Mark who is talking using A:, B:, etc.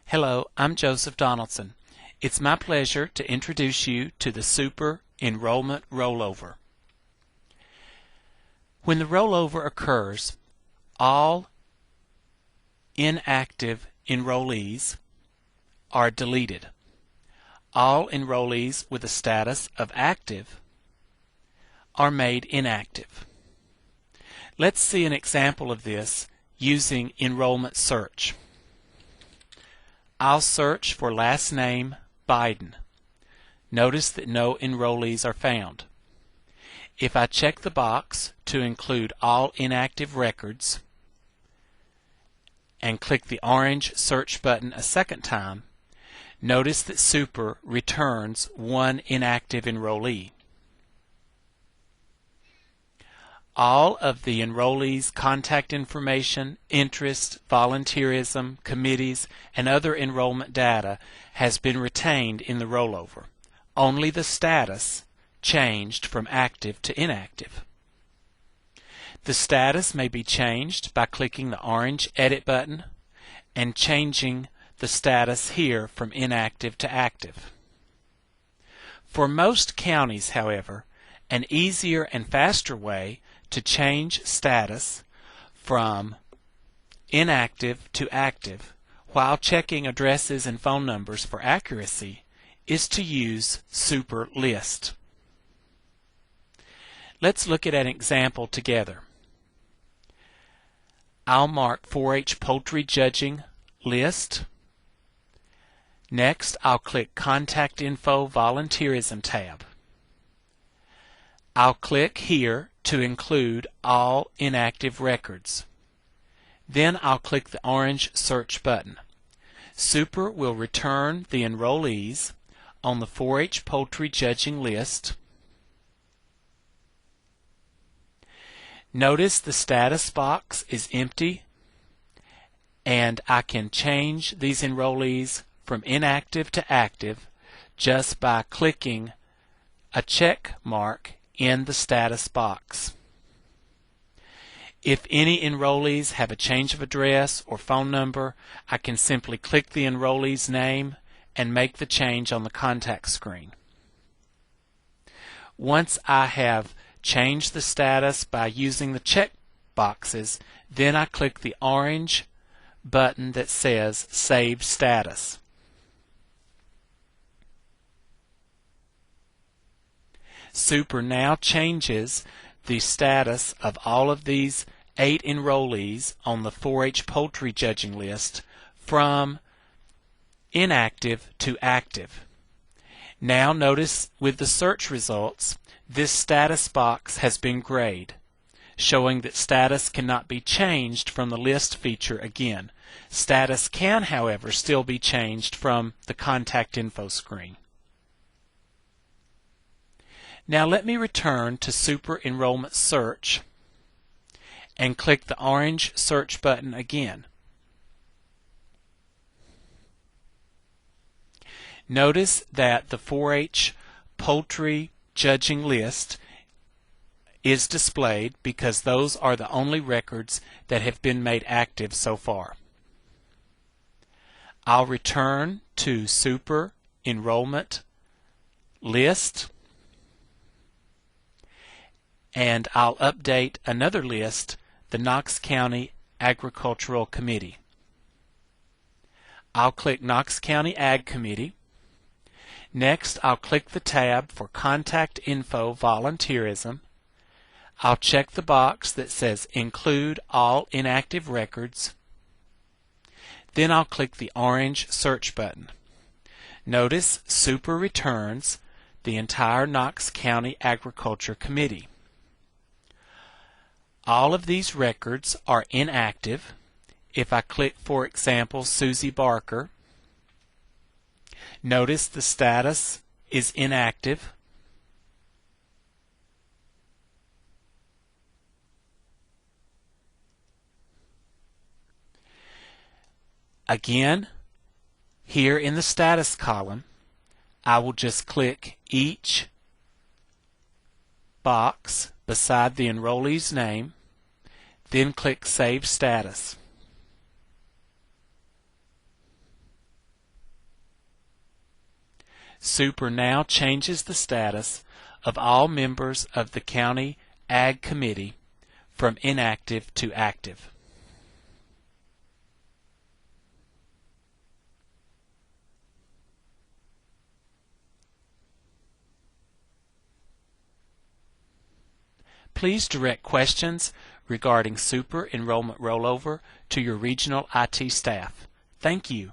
A: Hello, I'm Joseph Donaldson. It's my pleasure to introduce you to the Super Enrollment Rollover. When the rollover occurs, all inactive enrollees are deleted. All enrollees with a status of active are made inactive. Let's see an example of this using enrollment search. I'll search for last name Biden. Notice that no enrollees are found. If I check the box to include all inactive records and click the orange search button a second time, notice that Super returns one inactive enrollee. All of the enrollees' contact information, interests, volunteerism, committees, and other enrollment data has been retained in the rollover. Only the status changed from active to inactive. The status may be changed by clicking the orange Edit button and changing the status here from inactive to active. For most counties, however, an easier and faster way to change status from inactive to active while checking addresses and phone numbers for accuracy is to use Super List. Let's look at an example together. I'll mark 4-H Poultry Judging List. Next, I'll click Contact Info Volunteerism tab. I'll click here to include all inactive records. Then I'll click the orange search button. Super will return the enrollees on the 4-H Poultry Judging List. Notice the status box is empty, and I can change these enrollees from inactive to active just by clicking a check mark in the status box. If any enrollees have a change of address or phone number, I can simply click the enrollee's name and make the change on the contact screen. Once I have changed the status by using the check boxes, then I click the orange button that says Save Status. Super now changes the status of all of these 8 enrollees on the 4-H Poultry Judging List from inactive to active. Now notice with the search results, this status box has been grayed, showing that status cannot be changed from the list feature again. Status can, however, still be changed from the contact info screen. Now let me return to Super Enrollment Search and click the orange search button again. Notice that the 4-H Poultry Judging List is displayed because those are the only records that have been made active so far. I'll return to Super Enrollment List, and I'll update another list, the Knox County Agricultural Committee. I'll click Knox County Ag Committee. Next, I'll click the tab for Contact Info Volunteerism. I'll check the box that says Include All Inactive Records. Then I'll click the orange search button. Notice Super returns the entire Knox County Agriculture Committee. All of these records are inactive. If I click, for example, Susie Barker, notice the status is inactive. Again, here in the status column, I will just click each box beside the enrollee's name, then click Save Status. Super now changes the status of all members of the County Ag Committee from inactive to active. Please direct questions regarding Super Enrollment Rollover to your regional IT staff. Thank you.